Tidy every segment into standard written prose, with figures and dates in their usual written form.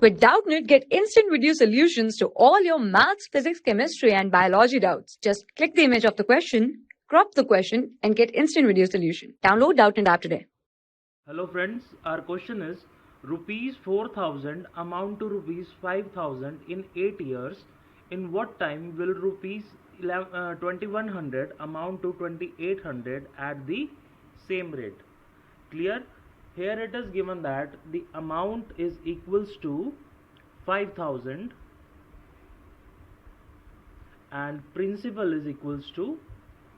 With Doubtnut, get instant video solutions to all your maths, physics, chemistry, and biology doubts. Just click the image of the question, crop the question, and get instant video solution. Download Doubtnut app today. Hello friends, our question is rupees 4,000 amount to rupees 5,000 in 8 years. In what time will rupees 2100 amount to 2800 at the same rate? Clear? Here it is given that the amount is equals to 5,000 and principal is equals to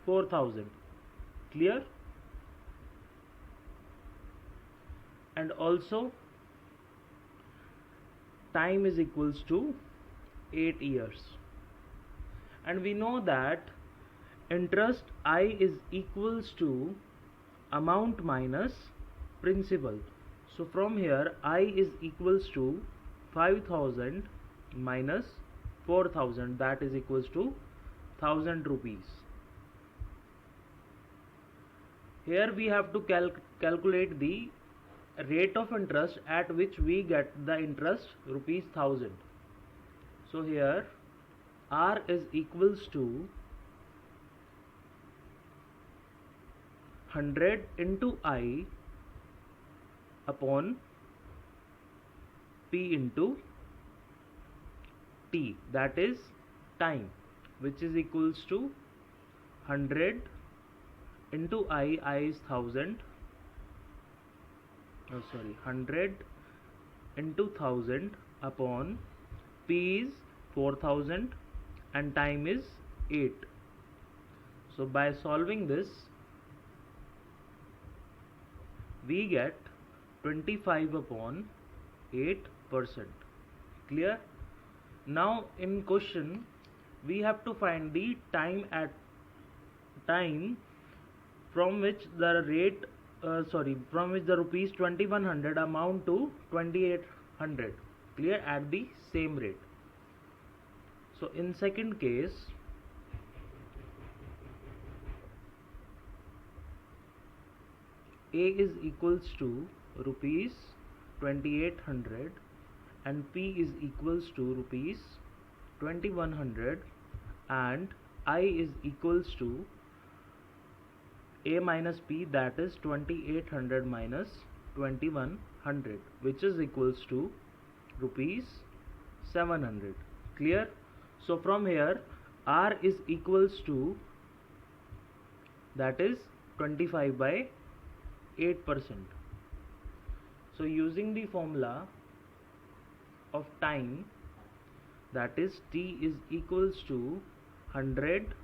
4,000. Clear? And also time is equals to 8 years, and we know that interest I is equals to amount minus principal. So from here I is equals to 5,000 minus 4,000, that is equals to 1,000 rupees. Here we have to calculate the rate of interest at which we get the interest rupees 1,000. So here R is equals to 100 into I upon P into T, that is time, which is equals to 100 into I is 1,000. 100 into 1,000 upon P is 4,000 and time is 8. So by solving this we get 25 upon 8%. Clear? Now in question we have to find the time from which the rate from which the rupees 2100 amount to 2800. Clear? At the same rate. So in second case A is equals to rupees 2800 and P is equals to rupees 2100 and I is equals to A minus P, that is 2800 minus 2100, which is equals to rupees 700. Clear? So from here R is equals to, that is 25 by 8%. So using the formula of time, that is T is equals to 100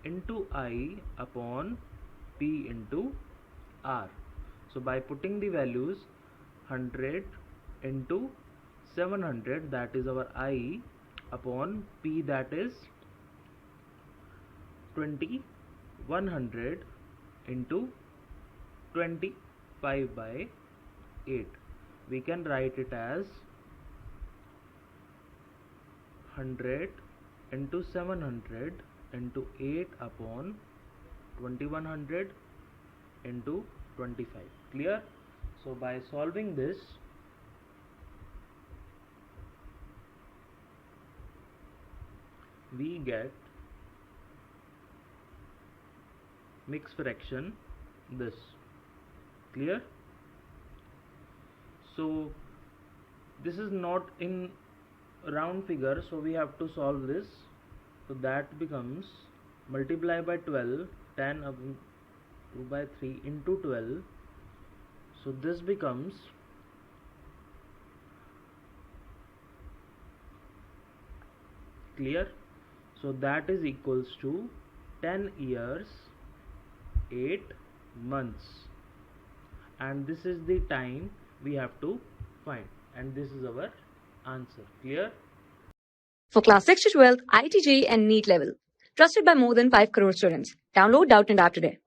into I upon P into R. So by putting the values 100 into 700, that is our I, upon P, that is 2100 into 25 by 8, we can write it as 100 into 700 into 8 upon 2100 into 25. Clear? So by solving this we get mixed fraction this. Clear? So this is not in round figure, so we have to solve this. So that becomes multiply by 12, 10 upon 2 by 3 into 12. So this becomes clear. So that is equals to 10 years 8 months, and this is the time we have to find, and this is our answer. Clear? For class 6 to 12, IIT JEE and NEET level. Trusted by more than 5 crore students. Download Doubtnut app today.